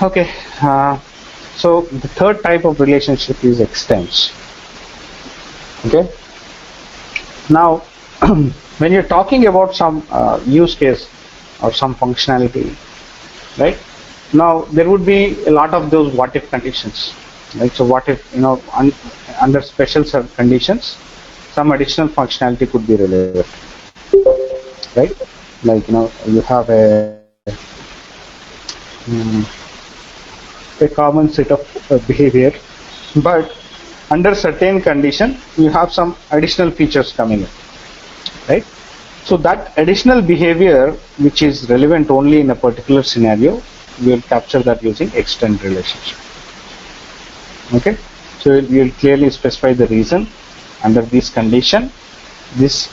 Okay, so the third type of relationship is extends. Okay, now when you're talking about some use case or some functionality, right? Now there would be a lot of those what if conditions, right? So what if, under special conditions, some additional functionality could be relevant, right? Like, you have a common set of behavior, but under certain condition you have some additional features coming in, right? So that additional behavior which is relevant only in a particular scenario, we will capture that using extend relationship. Okay, so you'll clearly specify the reason under this condition this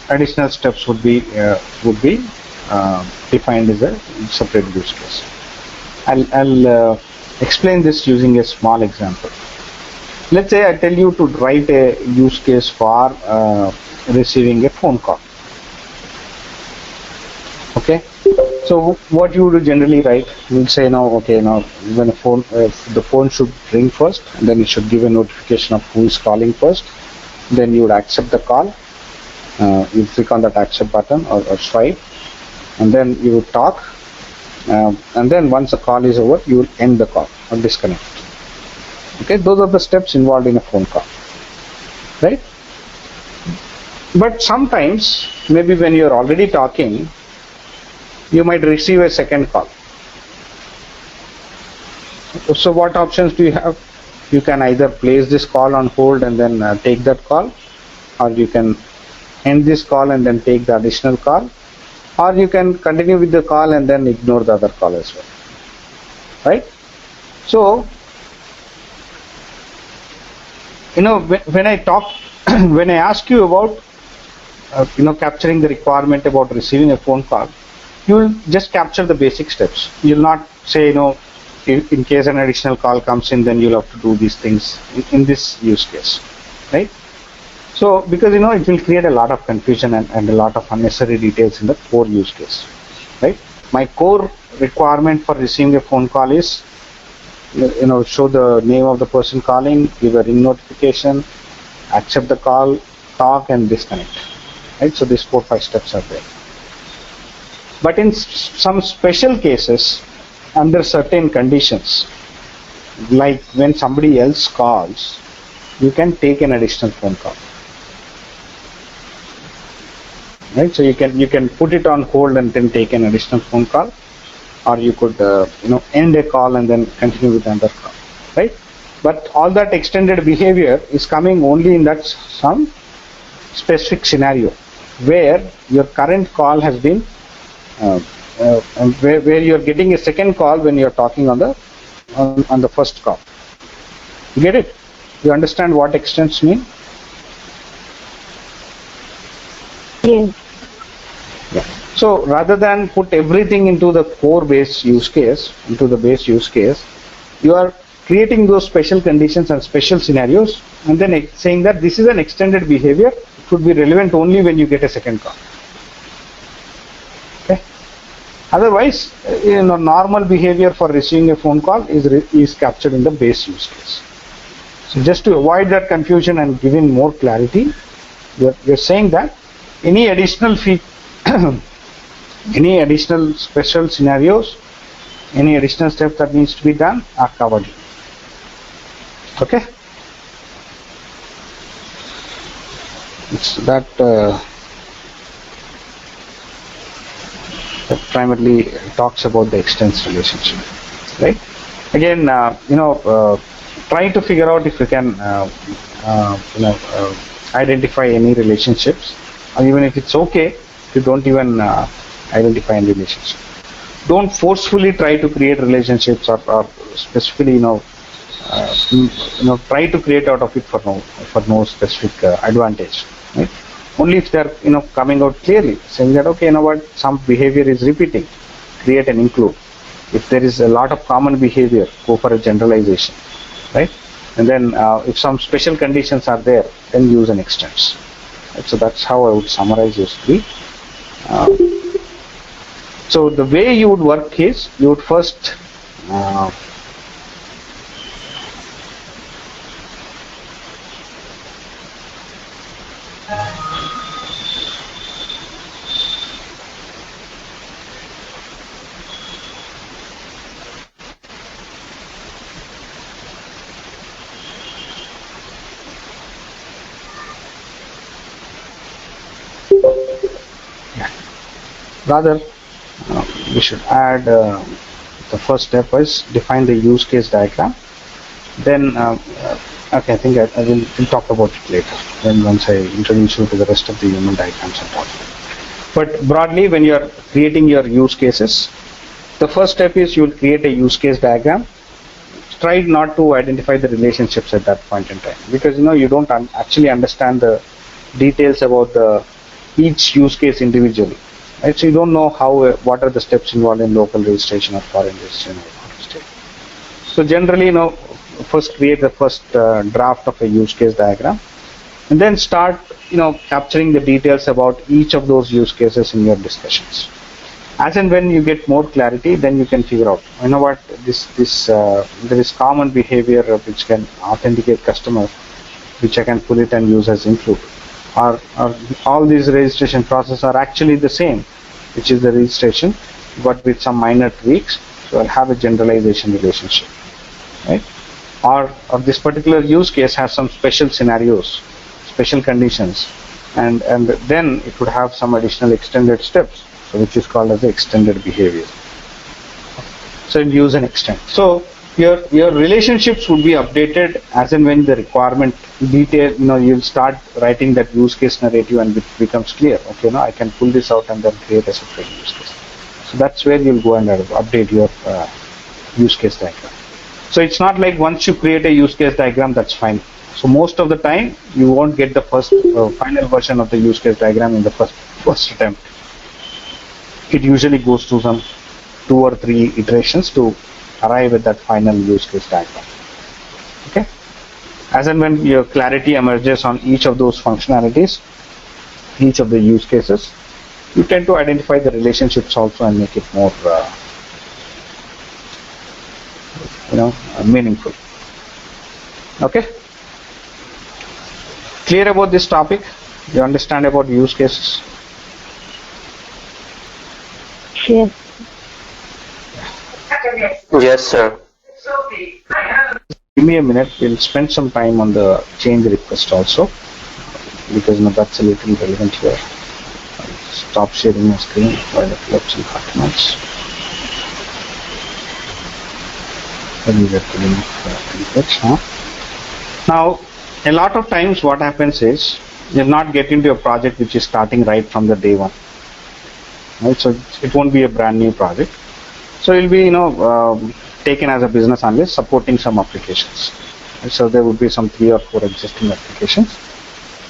additional steps would be defined as a separate use case. I'll explain this using a small example. Let's say I tell you to write a use case for receiving a phone call. Okay, so what you would generally write, you'll say now, okay, now when the phone should ring first, and then it should give a notification of who is calling first. Then you would accept the call. You click on that accept button or swipe, and then you would talk. And then once the call is over, you will end the call or disconnect. Okay, those are the steps involved in a phone call, right? But sometimes, maybe when you're already talking, you might receive a second call. So what options do you have? You can either place this call on hold and then take that call, or you can end this call and then take the additional call, or you can continue with the call and then ignore the other call as well, right? So, when I talk, when I ask you about, capturing the requirement about receiving a phone call, you will just capture the basic steps. You'll not say, in case an additional call comes in, then you'll have to do these things in this use case, right? So, because, it will create a lot of confusion and a lot of unnecessary details in the core use case, right? My core requirement for receiving a phone call is, show the name of the person calling, give a ring notification, accept the call, talk, and disconnect, right? So these 4-5 steps are there. But in some special cases, under certain conditions, like when somebody else calls, you can take an additional phone call, right? So you can put it on hold and then take an additional phone call, or you could end a call and then continue with another call, right? But all that extended behavior is coming only in that some specific scenario where your current call has been where you're getting a second call when you're talking on the first call. You get it? You understand what extends mean? Yes. Yeah. So rather than put everything into the core base use case, you are creating those special conditions and special scenarios, and then saying that this is an extended behavior. It could be relevant only when you get a second call. Okay. Otherwise, normal behavior for receiving a phone call is captured in the base use case. So just to avoid that confusion and giving more clarity, you're saying that any additional any additional special scenarios, any additional steps that needs to be done are covered. Okay. That primarily talks about the extends relationship, right? Again, try to figure out if you can, identify any relationships, or even if it's okay, if you don't even identify any relationship. Don't forcefully try to create relationships or specifically, try to create out of it for no specific advantage, right? Only if they're coming out clearly, saying that okay, what, some behavior is repeating, create and include. If there is a lot of common behavior, go for a generalization, right? And then if some special conditions are there, then use an extends. Right? So that's how I would summarize those three. So the way you would work is, you would first Uh, Rather, we should add the first step is define the use case diagram. Then, okay, I think I will talk about it later. Then once I introduce you to the rest of the human diagrams and all. But broadly, when you are creating your use cases, the first step is you will create a use case diagram. Try not to identify the relationships at that point in time, because you don't actually understand the details about the each use case individually, right? So you don't know how what are the steps involved in local registration or foreign registration. So generally, first create the first draft of a use case diagram, and then start capturing the details about each of those use cases in your discussions. As and when you get more clarity, then you can figure out, what, there is common behavior which can authenticate customer, which I can pull it and use as include. Or all these registration processes are actually the same, which is the registration, but with some minor tweaks, so I'll have a generalization relationship, right? Or this particular use case has some special scenarios, special conditions, and then it would have some additional extended steps, so which is called as the extended behavior. So use and extend. So your relationships would be updated as and when the requirement detail, you'll start writing that use case narrative and it becomes clear. Okay, now I can pull this out and then create a separate use case. So that's where you'll go and update your use case diagram. So it's not like once you create a use case diagram, that's fine. So most of the time, you won't get the first final version of the use case diagram in the first attempt. It usually goes through some 2 or 3 iterations to arrive at that final use case diagram. Okay. As and when your clarity emerges on each of those functionalities, each of the use cases, you tend to identify the relationships also and make it more meaningful. Okay. Clear about this topic? You understand about use cases? Yes. Yes, sir. Give me a minute. We'll spend some time on the change request also, because that's a little relevant here. I'll stop sharing my screen while I fill up some documents. Let me get the link. Now, a lot of times what happens is you'll not get into a project which is starting right from the day one. Right? So it won't be a brand new project. So you'll be, taken as a business analyst supporting some applications. Right? So there would be some 3 or 4 existing applications.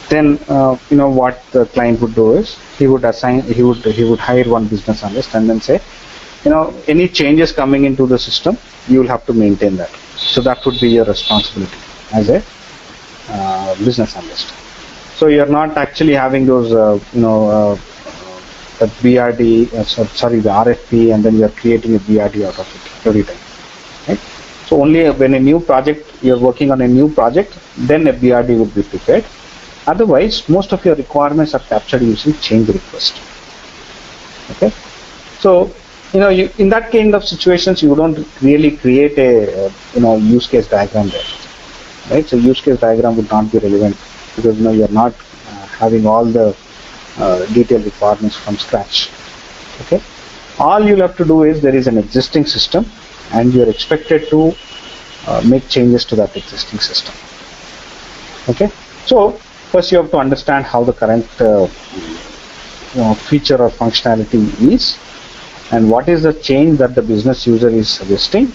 Then, what the client would do is he would hire one business analyst and then say, any changes coming into the system, you will have to maintain that. So that would be your responsibility as a business analyst. So you're not actually having those, the BRD, the RFP, and then you're creating a BRD out of it every time. Right? So only when you're working on a new project, then a BRD would be prepared. Otherwise, most of your requirements are captured using change request. Okay. So, in that kind of situations, you don't really create a, use case diagram there. Right? So use case diagram would not be relevant because, you're not having all the detailed requirements from scratch. Okay. All you'll have to do is there is an existing system and you're expected to make changes to that existing system. Okay. So first you have to understand how the current feature or functionality is and what is the change that the business user is suggesting,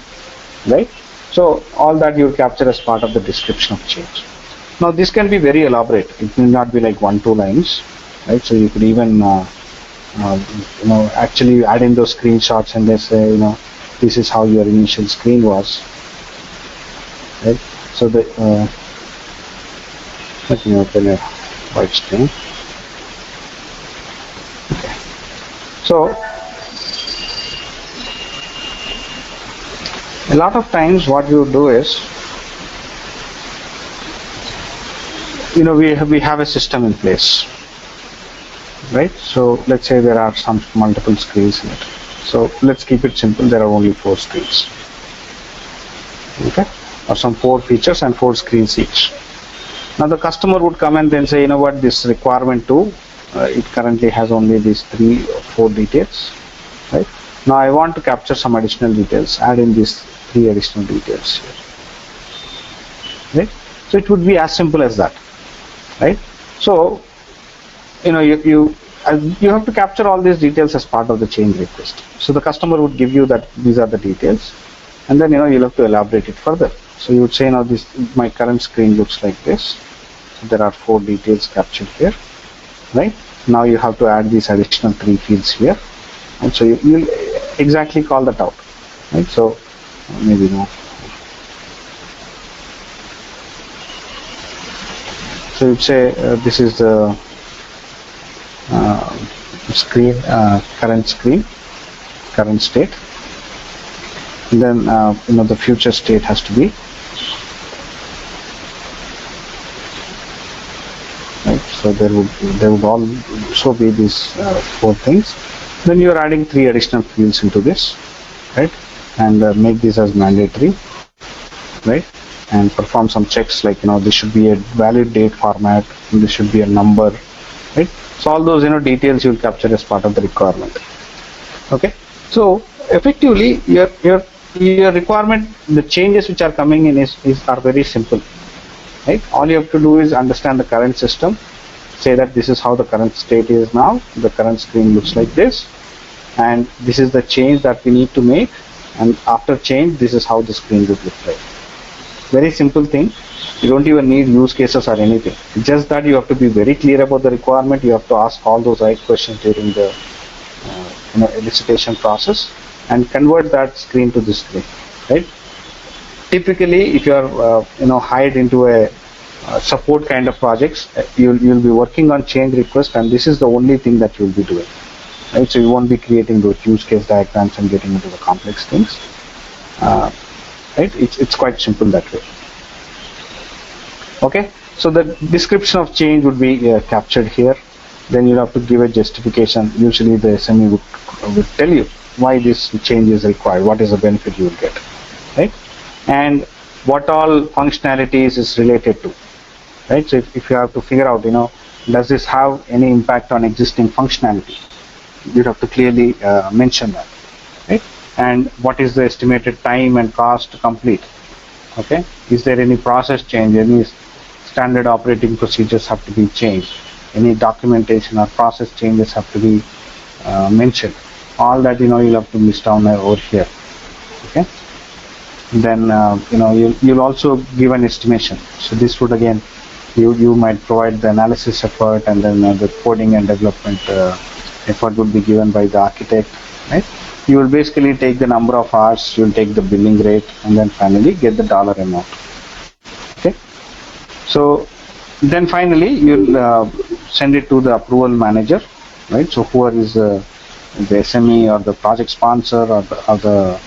right? So all that you will capture as part of the description of change. Now this can be very elaborate. It will not be like 1-2 lines, right? So you could even actually add in those screenshots and they say, this is how your initial screen was, right? So let me open a white screen. Okay. So A lot of times what you do is, we have a system in place, right? So let's say there are some multiple screens in it. So let's keep it simple. There are only 4 screens, okay, or some 4 features and 4 screens each. Now the customer would come and then say, what, this requirement 2, it currently has only these 3 or 4 details, right? Now I want to capture some additional details, add in these 3 additional details here, right? So it would be as simple as that, right? So you have to capture all these details as part of the change request. So the customer would give you that these are the details, and then you'll have to elaborate it further. So you would say, this my current screen looks like this. So there are 4 details captured here, right? Now you have to add these additional 3 fields here, and so you'll exactly call that out, right? So maybe no. So you'd say this is the screen, current state. And then the future state has to be, right? So there would also be these 4 things. Then you are adding 3 additional fields into this, right? And make this as mandatory, right? And perform some checks like this should be a valid date format, and this should be a number, right? So all those details you will capture as part of the requirement. Okay. So effectively your requirement, the changes which are coming in are very simple, right? All you have to do is understand the current system, say that this is how the current state is now, the current screen looks like this, and this is the change that we need to make, and after change this is how the screen would look like. Very simple thing. You don't even need use cases or anything. It's just that you have to be very clear about the requirement. You have to ask all those right questions during the elicitation process and convert that screen to this screen, right? Typically, if you are hired into a support kind of projects, you'll be working on change request, and this is the only thing that you'll be doing, right? So you won't be creating those use case diagrams and getting into the complex things, right? It's quite simple that way. Okay, so the description of change would be captured here. Then you'll have to give a justification. Usually the SME would tell you why this change is required, what is the benefit you will get, right? And what all functionalities is related to, right? So if you have to figure out, does this have any impact on existing functionality, you'd have to clearly mention that, right? And what is the estimated time and cost to complete, okay? Is there any process change, any standard operating procedures have to be changed, any documentation or process changes have to be mentioned. All that you'll have to list down over here, okay? Then you'll also give an estimation. So this would again, you might provide the analysis effort, and then the coding and development effort would be given by the architect, right? You will basically take the number of hours, you'll take the billing rate, and then finally get the dollar amount. Okay. So then finally you'll send it to the approval manager, right? So whoever is the SME or the project sponsor or the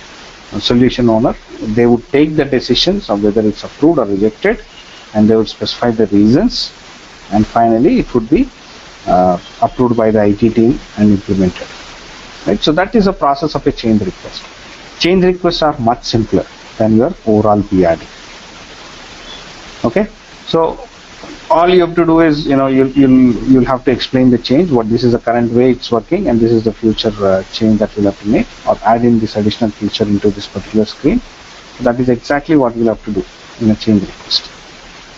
solution owner, they would take the decisions of whether it's approved or rejected, and they would specify the reasons, and finally it would be approved by the IT team and implemented, right? So that is a process of a change request. Change requests are much simpler than your overall BRD. Okay, so all you have to do is you'll have to explain the change, what this is the current way it's working, and this is the future change that you'll have to make, or add in this additional feature into this particular screen. That is exactly what you'll have to do in a change request.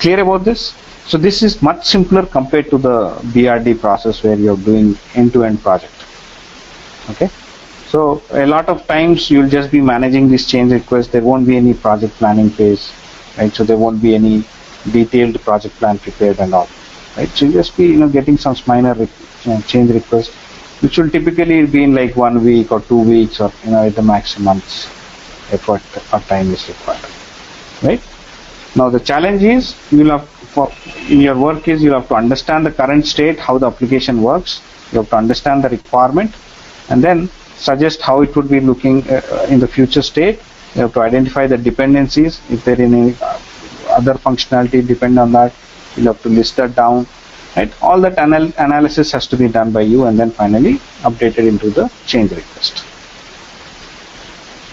Clear about this? So this is much simpler compared to the BRD process where you're doing end-to-end project. Okay, so a lot of times you'll just be managing this change request. There won't be any project planning phase, right? So there won't be any detailed project plan prepared and all, right? So you'll just be getting some minor change request, which will typically be in like 1 week or 2 weeks, or at the max months effort or time is required, right? Now the challenge is in your work is you'll have to understand the current state, how the application works. You have to understand the requirement, and then suggest how it would be looking in the future state, You have to identify the dependencies. If there is any other functionality depend on that, you'll have to list that down. Right? All that analysis has to be done by you, and then finally updated into the change request.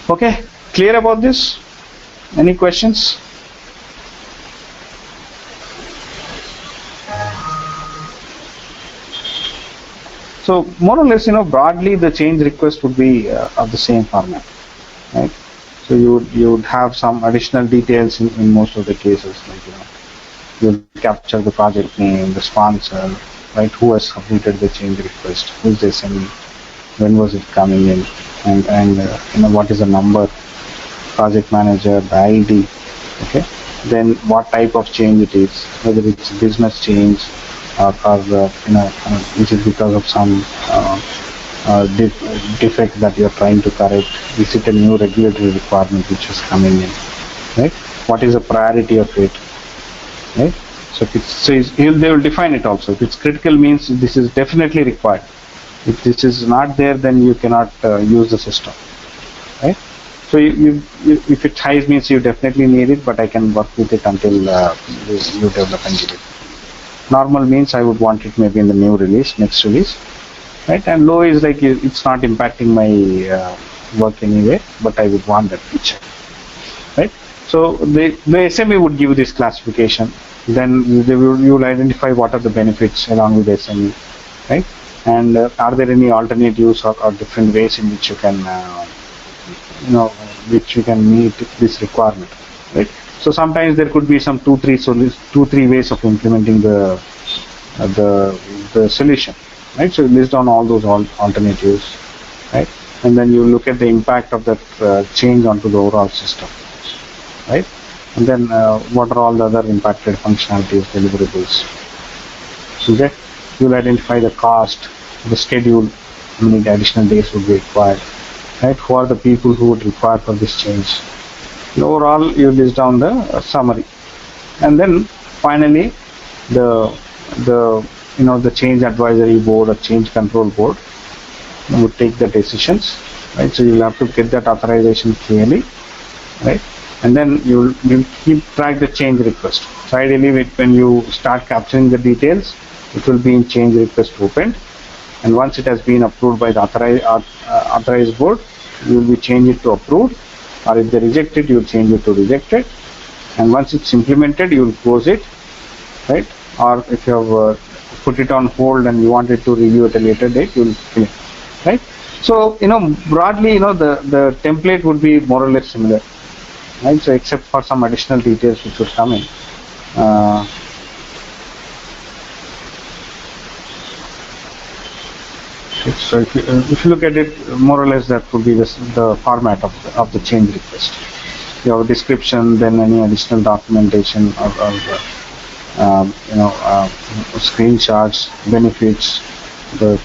Okay, clear about this? Any questions? So more or less, broadly the change request would be of the same format, right? So you would have some additional details in most of the cases, like you'll capture the project name, the sponsor, right? Who has submitted the change request, who's the SME, when was it coming in, and what is the number, project manager, the ID, okay? Then what type of change it is, whether it's business change or which is because of some defect that you're trying to correct. Is it a new regulatory requirement which is coming in, right? What is the priority of it, right? So they will define it also. If it's critical, means this is definitely required. If this is not there, then you cannot use the system, right? So if it's high, means you definitely need it, but I can work with it until you develop and give it. Normal means I would want it maybe in the new release, next release, right? And low is like it's not impacting my work anyway, but I would want that feature, right? So the SME would give this classification. Then you will identify what are the benefits along with the SME, right? And are there any alternatives or different ways in which you can meet this requirement, right? So sometimes there could be some two, three ways of implementing the solution, right? So you list down all those alternatives, right? And then you look at the impact of that change onto the overall system, right? And then what are all the other impacted functionalities, deliverables? Okay, you'll identify the cost, the schedule, how many additional days would be required, right? Who are the people who would require for this change? And overall, you list down the summary, and then finally the change advisory board or change control board would take the decisions, right? So you'll have to get that authorization clearly, right? And then you'll keep track the change request. So ideally, when you start capturing the details, it will be in change request opened, and once it has been approved by the authorized board, you will be change it to approved, or if they reject it, you will change it to rejected, and once it's implemented, you will close it, right? Or if you have put it on hold and you wanted to review at a later date, you will fill it, right? So broadly, the template would be more or less similar, right? So except for some additional details which would come in. So if you look at it, more or less that would be the format of the change request. You have a description, then any additional documentation or screenshots, benefits, the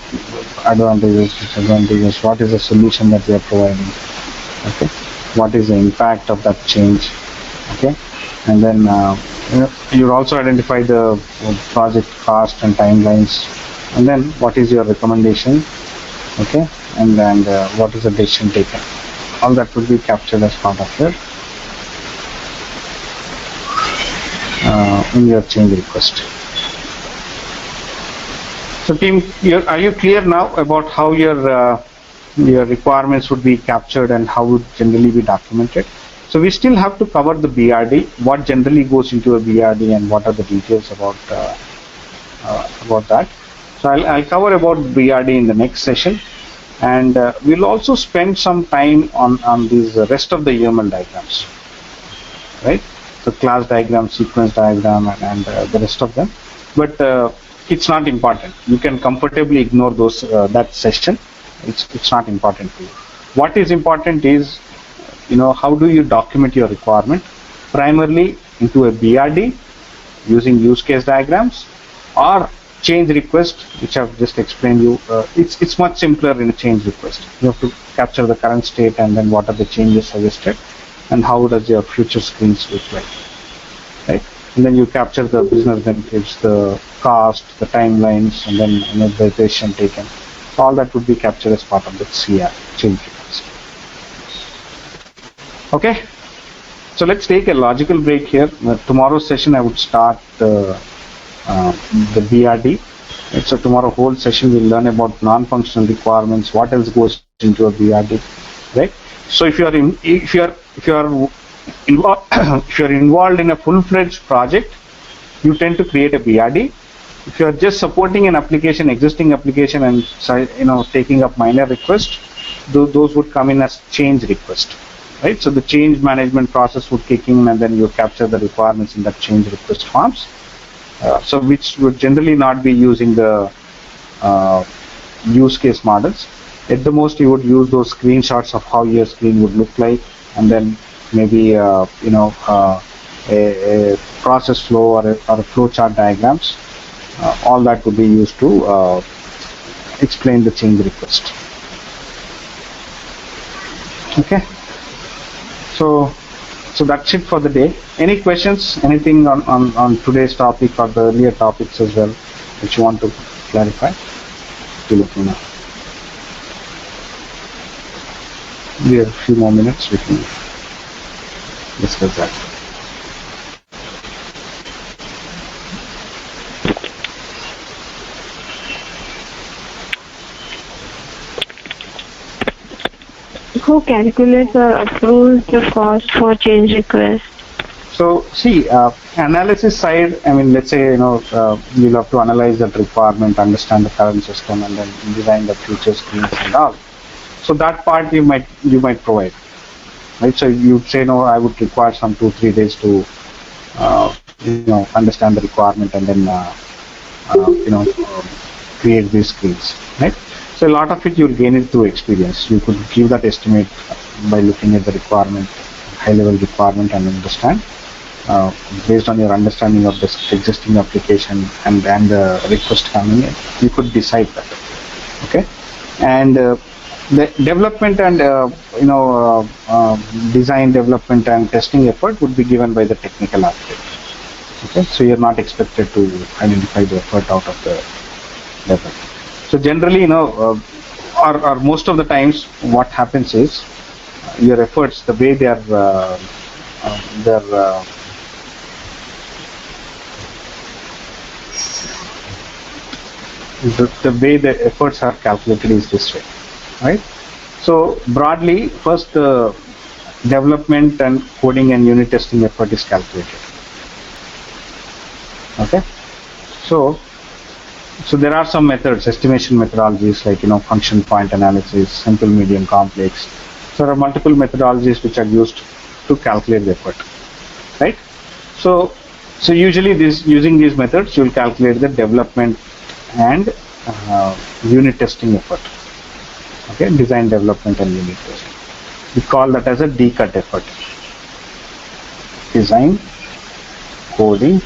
advantages, disadvantages, what is the solution that we are providing, okay? What is the impact of that change, okay? And then you also identify the project cost and timelines, and then what is your recommendation, okay? And what is the decision taken? All that will be captured as part of your in your change request. So team, are you clear now about how your requirements would be captured and how would generally be documented? So we still have to cover the BRD, what generally goes into a BRD and what are the details about that. So I'll cover about BRD in the next session, and we'll also spend some time on these rest of the UML diagrams, right? The class diagram, sequence diagram, and the rest of them. But it's not important. You can comfortably ignore those that session. It's not important to you. What is important is, how do you document your requirement? Primarily into a BRD using use case diagrams, or change request, which I've just explained you. It's much simpler in a change request. You have to capture the current state and then what are the changes suggested and how does your future screens look like, right? And then you capture the business benefits, the cost, the timelines, and then the decision taken. So all that would be captured as part of the CR, change request. Okay, so let's take a logical break here. Tomorrow's session I would start the BRD. Right, so tomorrow whole session we'll learn about non-functional requirements, what else goes into a BRD, right? So if you are involved if you are involved in a full-fledged project, you tend to create a BRD. If you are just supporting an application, existing application, and taking up minor requests, those would come in as change request, right? So the change management process would kick in, and then you capture the requirements in that change request forms. So which would generally not be using the use case models. At the most, you would use those screenshots of how your screen would look like, and then maybe a process flow or a flow chart diagrams. All that would be used to explain the change request. Okay, so that's it for the day. Any questions, anything on today's topic or the earlier topics as well which you want to clarify? Do let me know. We have a few more minutes, we can discuss that. Who calculates or approves the cost for change request? So see, analysis side, I mean, let's say, you'll have to analyze that requirement, understand the current system, and then design the future screens and all. So that part you might provide, right? So you say, no, I would require some 2-3 days to, understand the requirement and then, create these screens, right? So a lot of it you'll gain it through experience. You could give that estimate by looking at the requirement, high-level requirement, and understand. Based on your understanding of the existing application and the request coming in, you could decide that. Okay, and the development and design, development, and testing effort would be given by the technical architect. Okay, so you're not expected to identify the effort out of the development. So generally, or most of the times, what happens is your efforts, the way they are, the way the efforts are calculated is this way, right? So broadly, first the development and coding and unit testing effort is calculated. Okay, so there are some methods, estimation methodologies like function point analysis, simple, medium, complex. So there are multiple methodologies which are used to calculate the effort, right? So usually using these methods, you will calculate the development and unit testing effort. Okay, design, development, and unit testing. We call that as a D-cut effort. Design, coding,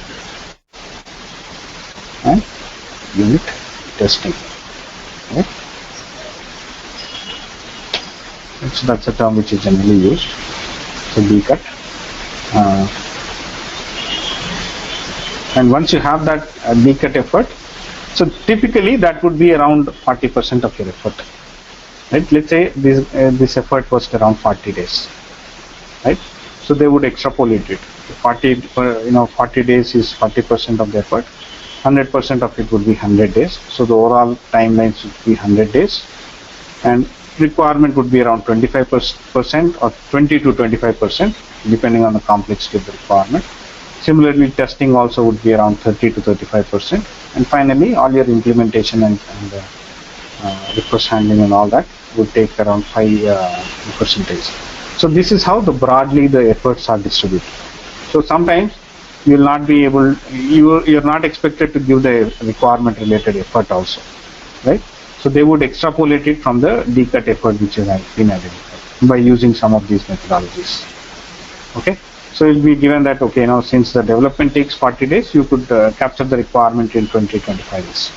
and unit testing. Okay. So that's a term which is generally used. So D-cut. And once you have that D-cut effort, so typically that would be around 40% of your effort. Right? Let's say this effort was around 40 days. Right? So they would extrapolate it. 40 days is 40% of the effort. 100% of it would be 100 days. So the overall timelines would be 100 days. And requirement would be around 25% or 20 to 25%, depending on the complexity of the requirement. Similarly, testing also would be around 30 to 35%. And finally, all your implementation and request handling and all that would take around 5%. So this is how broadly the efforts are distributed. So sometimes you will not be able, you're not expected to give the requirement related effort also, right? So they would extrapolate it from the D-cut effort which has been identified by using some of these methodologies. Okay, so it will be given that, okay, since the development takes 40 days, you could capture the requirement in 20-25 days.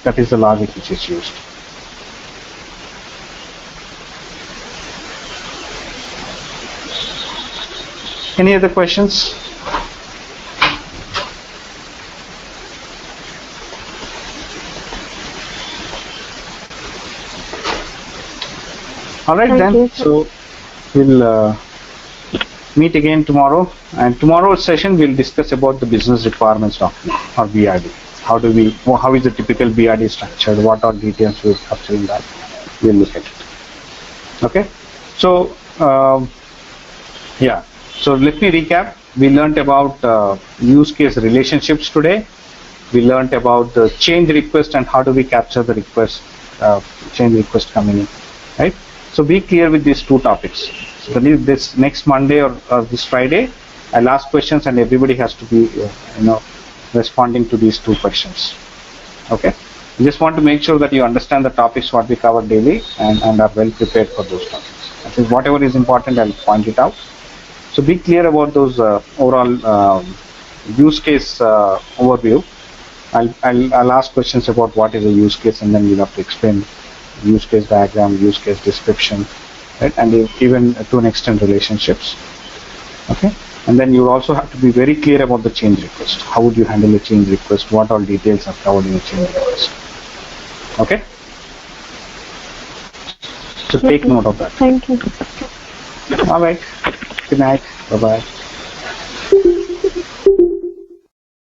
That is the logic which is used. Any other questions? All right, then. So we'll meet again tomorrow, and tomorrow's session we'll discuss about the business requirements document or BRD. How is the typical BRD structured? What are details we're capturing that? We'll look at it. Okay. So yeah. So let me recap. We learned about use case relationships today. We learned about the change request and how do we capture the request, change request coming in, right? So be clear with these two topics. So this next Monday or this Friday, I'll ask questions and everybody has to be, responding to these two questions. Okay. I just want to make sure that you understand the topics what we cover daily and are well prepared for those topics. I think whatever is important, I'll point it out. So be clear about those overall use case overview. I'll ask questions about what is a use case, and then you'll have to explain use case diagram, use case description, right? And even to an extent relationships. Okay. And then you also have to be very clear about the change request. How would you handle a change request? What all details are covered in a change request? Okay. So take note of that. Thank you. All right. Good night. Bye bye.